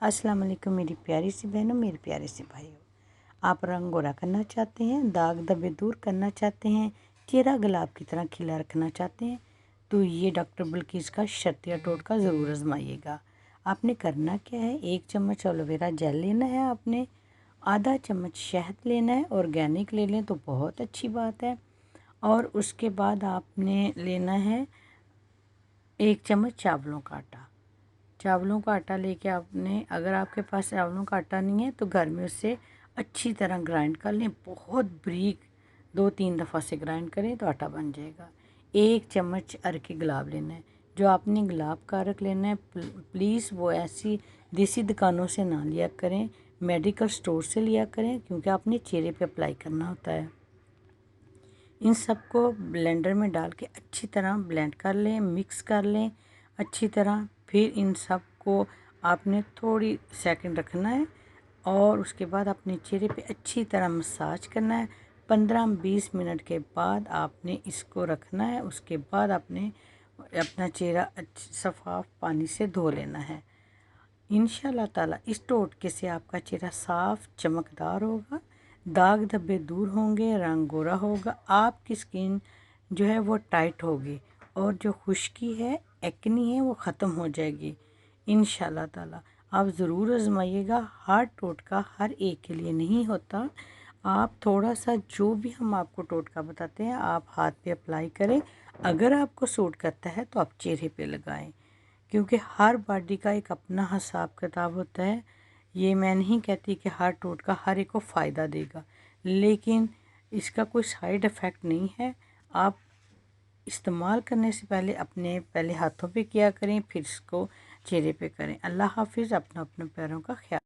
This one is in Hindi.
अस्सलाम वालेकुम मेरी प्यारी सी बहनों, मेरे प्यारे से भाइयों। आप रंग गोरा करना चाहते हैं, दाग धब्बे दूर करना चाहते हैं, चेहरा गुलाब की तरह खिला रखना चाहते हैं, तो ये डॉक्टर बिल्किस का शर्तिया टोटका ज़रूर आजमाइएगा। आपने करना क्या है, 1 चम्मच एलोवेरा जेल लेना है, आपने आधा चम्मच शहद लेना है, ऑर्गेनिक ले लें तो बहुत अच्छी बात है। और उसके बाद आपने लेना है 1 चम्मच चावलों का आटा। चावलों का आटा लेके आपने, अगर आपके पास चावलों का आटा नहीं है तो घर में उससे अच्छी तरह ग्राइंड कर लें, बहुत बारीक 2-3 दफ़ा से ग्राइंड करें तो आटा बन जाएगा। 1 चम्मच अरके गुलाब लेना है। जो आपने गुलाब का अरक लेना है, प्लीज़ वो ऐसी देसी दुकानों से ना लिया करें, मेडिकल स्टोर से लिया करें, क्योंकि आपने चेहरे पे अप्लाई करना होता है। इन सबको ब्लेंडर में डाल के अच्छी तरह ब्लेंड कर लें, मिक्स कर लें अच्छी तरह। फिर इन सब को आपने थोड़ी सेकंड रखना है और उसके बाद अपने चेहरे पे अच्छी तरह मसाज करना है। 15-20 मिनट के बाद आपने इसको रखना है। उसके बाद आपने अपना चेहरा शफाफ पानी से धो लेना है। इंशाल्लाह ताला इस टोटके से आपका चेहरा साफ चमकदार होगा, दाग धब्बे दूर होंगे, रंग गोरा होगा, आपकी स्किन जो है वो टाइट होगी और जो खुश्की है, एक्नी है, वो ख़त्म हो जाएगी इंशाल्लाह ताला। आप ज़रूर आजमाइएगा। हर टोटका हर एक के लिए नहीं होता। आप थोड़ा सा जो भी हम आपको टोटका बताते हैं आप हाथ पे अप्लाई करें। अगर आपको सूट करता है तो आप चेहरे पे लगाएं, क्योंकि हर बॉडी का एक अपना हिसाब किताब होता है। ये मैं नहीं कहती कि हर टोटका हर एक को फ़ायदा देगा, लेकिन इसका कोई साइड इफ़ेक्ट नहीं है। आप इस्तेमाल करने से पहले अपने हाथों पे किया करें, फिर इसको चेहरे पे करें। अल्लाह हाफिज़। अपना अपने पैरों का ख्याल।